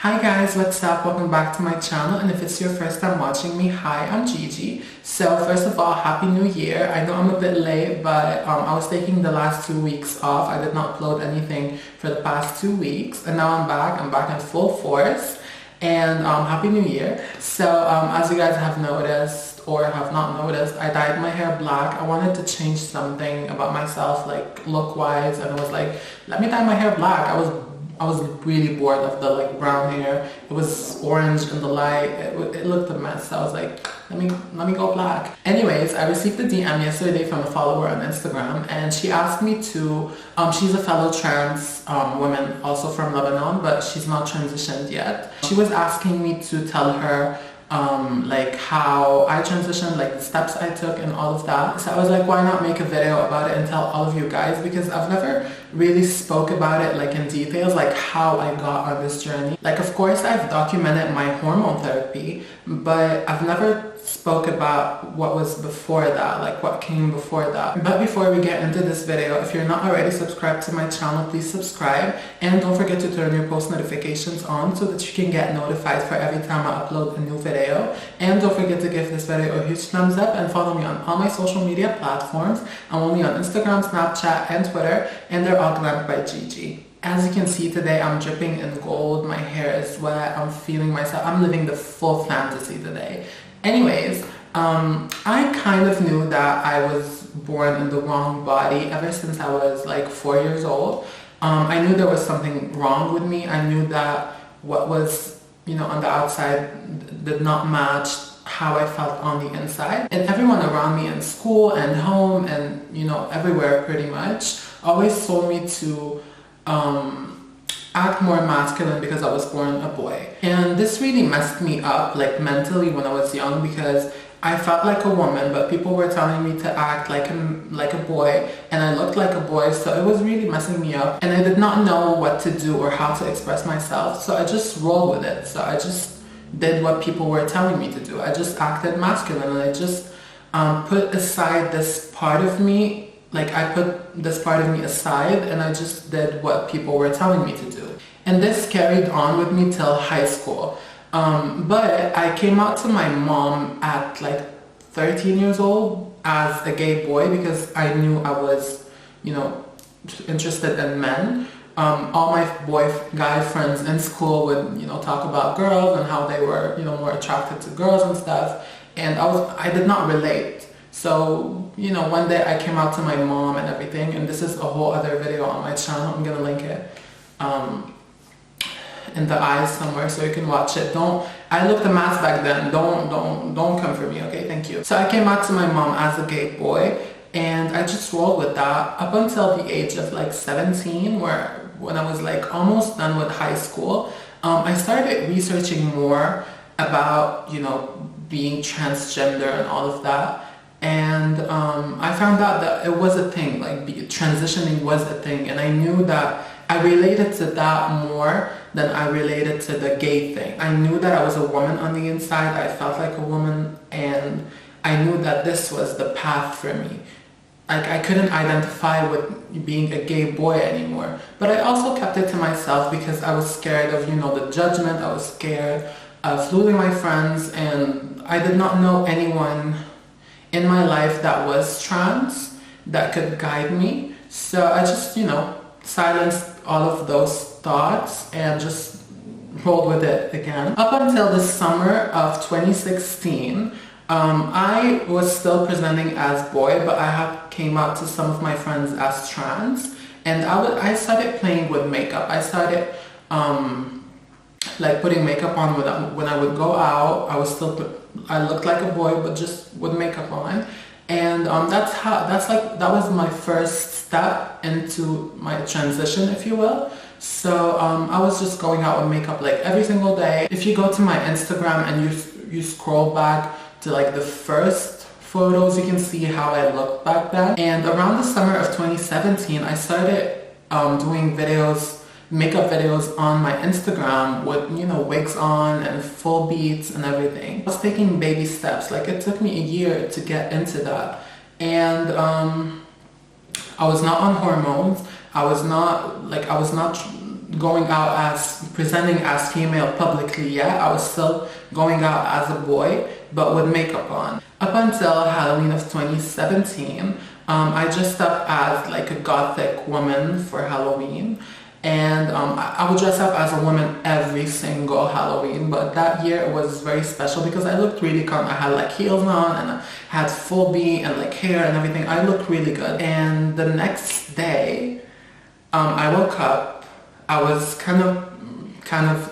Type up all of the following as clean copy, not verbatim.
Hi guys, what's up? Welcome back to my channel, and if it's your first time watching me, hi, I'm Gigi. So first of all, Happy New Year. I know I'm a bit late, but I was taking the last 2 weeks off. I did not upload anything for the past 2 weeks, and now I'm back in full force, and Happy New Year. So as you guys have noticed or have not noticed, I dyed my hair black. I wanted to change something about myself, like look-wise, and I was like, let me dye my hair black. I was really bored of the like brown hair. It was orange in the light. It looked a mess. So I was like, let me go black. Anyways, I received a DM yesterday from a follower on Instagram, and she asked me to, she's a fellow trans woman, also from Lebanon, but she's not transitioned yet. She was asking me to tell her like how I transitioned, like the steps I took and all of that. So I was like, why not make a video about it and tell all of you guys, because I've never really spoke about it like in details, like how I got on this journey. Like, of course I've documented my hormone therapy, but I've never spoke about what was before that, like what came before that. But before we get into this video, if you're not already subscribed to my channel, please subscribe, and don't forget to turn your post notifications on so that you can get notified for every time I upload a new video. And don't forget to give this video a huge thumbs up and follow me on all my social media platforms. I'm only on Instagram, Snapchat, and Twitter, and they're all glamped by Gigi. As you can see today, I'm dripping in gold, my hair is wet, I'm feeling myself, I'm living the full fantasy today. Anyways, I kind of knew that I was born in the wrong body ever since I was like 4 years old. I knew there was something wrong with me. I knew that what was, on the outside did not match how I felt on the inside. And everyone around me in school and home and, everywhere pretty much always told me to act more masculine because I was born a boy. And this really messed me up, like mentally, when I was young, because I felt like a woman, but people were telling me to act like a boy, and I looked like a boy, so it was really messing me up. And I did not know what to do or how to express myself, so I just rolled with it. So I just did what people were telling me to do. I just acted masculine, and I just put aside this part of me. Like, I put this part of me aside, and I just did what people were telling me to do. And this carried on with me till high school. But I came out to my mom at like 13 years old as a gay boy because I knew I was, interested in men. All my guy friends in school would, talk about girls and how they were, more attracted to girls and stuff. And I did not relate. So, one day I came out to my mom and everything, and this is a whole other video on my channel. I'm gonna link it in the eyes somewhere so you can watch it. I looked a mess back then. Don't come for me, okay? Thank you. So I came out to my mom as a gay boy, and I just rolled with that up until the age of like 17, when I was like almost done with high school. I started researching more about, being transgender and all of that. And I found out that it was a thing, like transitioning was a thing, and I knew that I related to that more than I related to the gay thing. I knew that I was a woman on the inside, I felt like a woman, and I knew that this was the path for me. Like, I couldn't identify with being a gay boy anymore. But I also kept it to myself because I was scared of, the judgment. I was scared of losing my friends, and I did not know anyone in my life that was trans that could guide me. So I just, silenced all of those thoughts and just rolled with it again. Up until the summer of 2016, I was still presenting as boy, but I came out to some of my friends as trans, and I started playing with makeup. I started like putting makeup on when I would go out. I looked like a boy, but just with makeup on. And that was my first step into my transition, if you will. So I was just going out with makeup like every single day. If you go to my Instagram and you scroll back to like the first photos, you can see how I looked back then. And around the summer of 2017, I started doing makeup videos on my Instagram with, wigs on and full beats and everything. I was taking baby steps. Like, it took me a year to get into that. And I was not on hormones. I was not going out as, presenting as female publicly yet. I was still going out as a boy, but with makeup on. Up until Halloween of 2017, I dressed up as like a gothic woman for Halloween. And I would dress up as a woman every single Halloween, but that year it was very special because I looked really calm. I had like heels on and I had full B and like hair and everything. I looked really good. And the next day, I woke up. I was kind of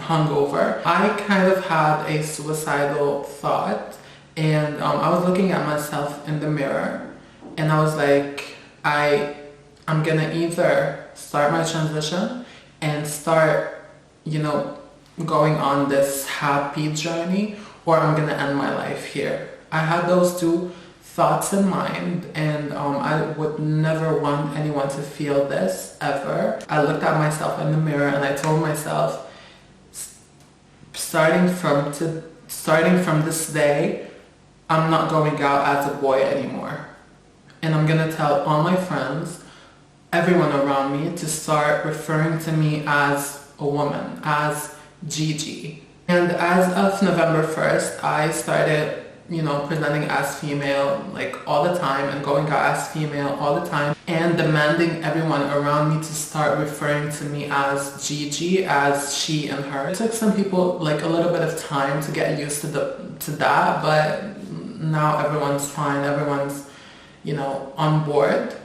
hungover. I kind of had a suicidal thought, and I was looking at myself in the mirror, and I was like, I'm gonna either start my transition and start, going on this happy journey, or I'm gonna end my life here. I had those two thoughts in mind, and I would never want anyone to feel this ever. I looked at myself in the mirror and I told myself, starting from this day, I'm not going out as a boy anymore. And I'm gonna tell all my friends, everyone around me, to start referring to me as a woman, as Gigi. And as of November 1st, I started, presenting as female like all the time and going out as female all the time, and demanding everyone around me to start referring to me as Gigi, as she and her. It took some people like a little bit of time to get used to that, but now everyone's fine, everyone's, on board.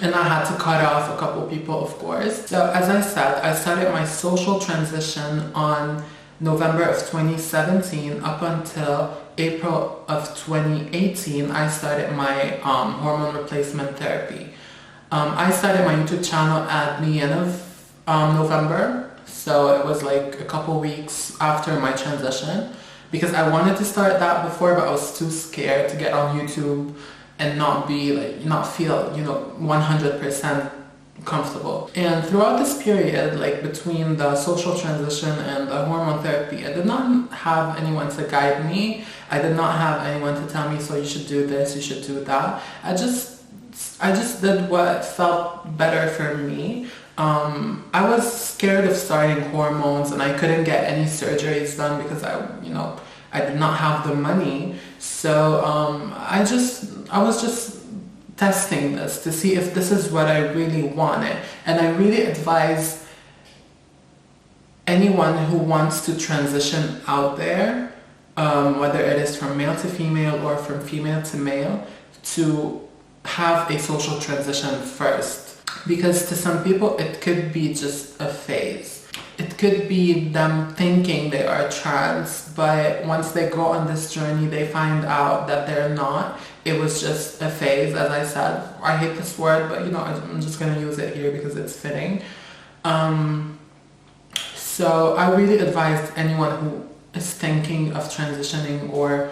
And I had to cut off a couple people, of course. So as I said, I started my social transition on November of 2017 up until April of 2018. I started my hormone replacement therapy. I started my YouTube channel at the end of November, so it was like a couple weeks after my transition, because I wanted to start that before, but I was too scared to get on YouTube and not feel 100% comfortable. And throughout this period, like between the social transition and the hormone therapy, I did not have anyone to guide me. I did not have anyone to tell me, so you should do this, you should do that. I just did what felt better for me. I was scared of starting hormones, and I couldn't get any surgeries done because I did not have the money. So I was just testing this to see if this is what I really wanted. And I really advise anyone who wants to transition out there, whether it is from male to female or from female to male, to have a social transition first. Because to some people it could be just a phase. It could be them thinking they are trans, but once they go on this journey, they find out that they're not. It was just a phase, as I said. I hate this word, but I'm just gonna use it here because it's fitting. So I really advise anyone who is thinking of transitioning or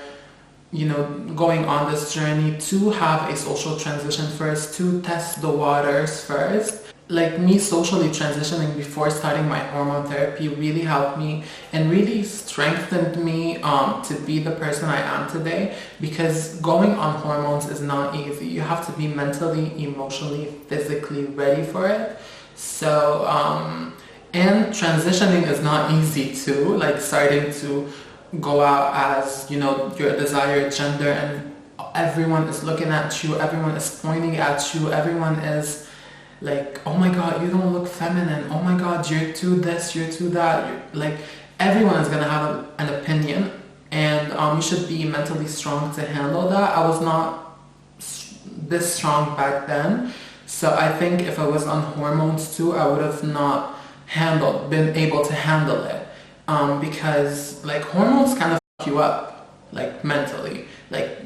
going on this journey to have a social transition first, to test the waters first. Like me socially transitioning before starting my hormone therapy really helped me and really strengthened me to be the person I am today, because going on hormones is not easy. You have to be mentally, emotionally, physically ready for it. So and transitioning is not easy too, like starting to go out as your desired gender, and everyone is looking at you, everyone is pointing at you, everyone is like, oh my god, you don't look feminine, oh my god, you're too this, you're too that. Like everyone is gonna have an opinion, and you should be mentally strong to handle that. I was not this strong back then, so I think if I was on hormones too, I would have not been able to handle it, because like hormones kind of fuck you up, like mentally. Like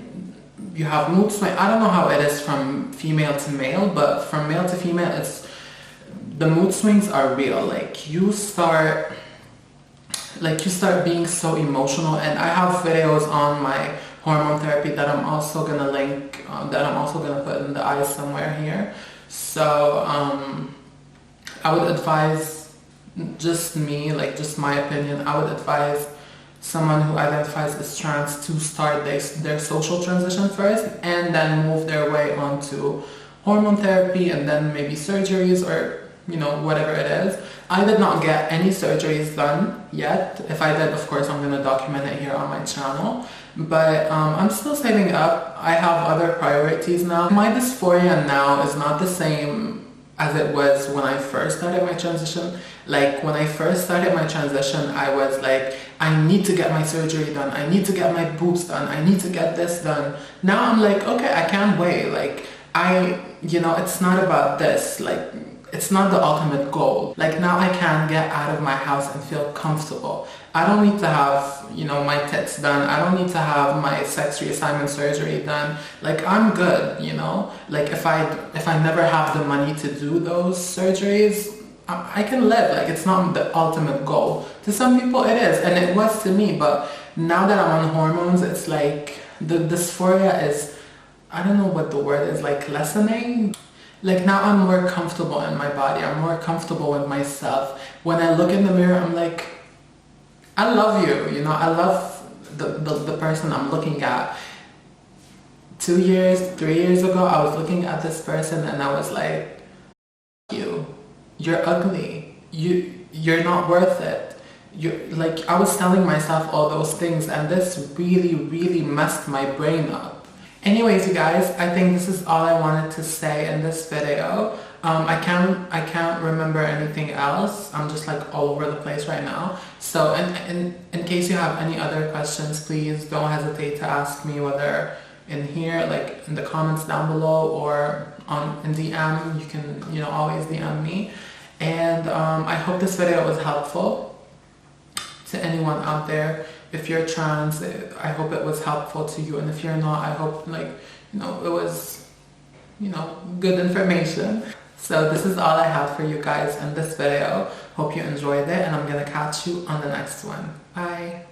you have mood swing. I don't know how it is from female to male, but from male to female, the mood swings are real. Like you start being so emotional, and I have videos on my hormone therapy that I'm also gonna link, that I'm also gonna put in the eyes somewhere here. So I would advise, just my opinion, I would advise someone who identifies as trans to start their social transition first, and then move their way on to hormone therapy, and then maybe surgeries, or whatever it is. I did not get any surgeries done yet. If I did, of course, I'm gonna document it here on my channel. But I'm still saving up. I have other priorities now. My dysphoria now is not the same as it was when I first started my transition. Like when I first started my transition, I was like, I need to get my surgery done. I need to get my boobs done. I need to get this done. Now I'm like, okay, I can't wait. Like it's not about this. Like it's not the ultimate goal. Like now I can get out of my house and feel comfortable. I don't need to have, my tits done. I don't need to have my sex reassignment surgery done. Like I'm good, Like if I never have the money to do those surgeries, I can live. Like it's not the ultimate goal. To some people it is, and it was to me, but now that I'm on hormones, it's like the dysphoria is, I don't know what the word is, like lessening. Like now I'm more comfortable in my body. I'm more comfortable with myself. When I look in the mirror, I'm like, I love you, I love the person I'm looking at. 2 years, 3 years ago, I was looking at this person and I was like, you're ugly. You're not worth it. I was telling myself all those things, and this really, really messed my brain up. Anyways, you guys, I think this is all I wanted to say in this video. I can't remember anything else. I'm just like all over the place right now. So in case you have any other questions, please don't hesitate to ask me, whether in here, like in the comments down below, or in DM. You can always DM me. And I hope this video was helpful to anyone out there. If you're trans, I hope it was helpful to you, and if you're not, I hope it was good information. So this is all I have for you guys in this video. Hope you enjoyed it, and I'm gonna catch you on the next one. Bye.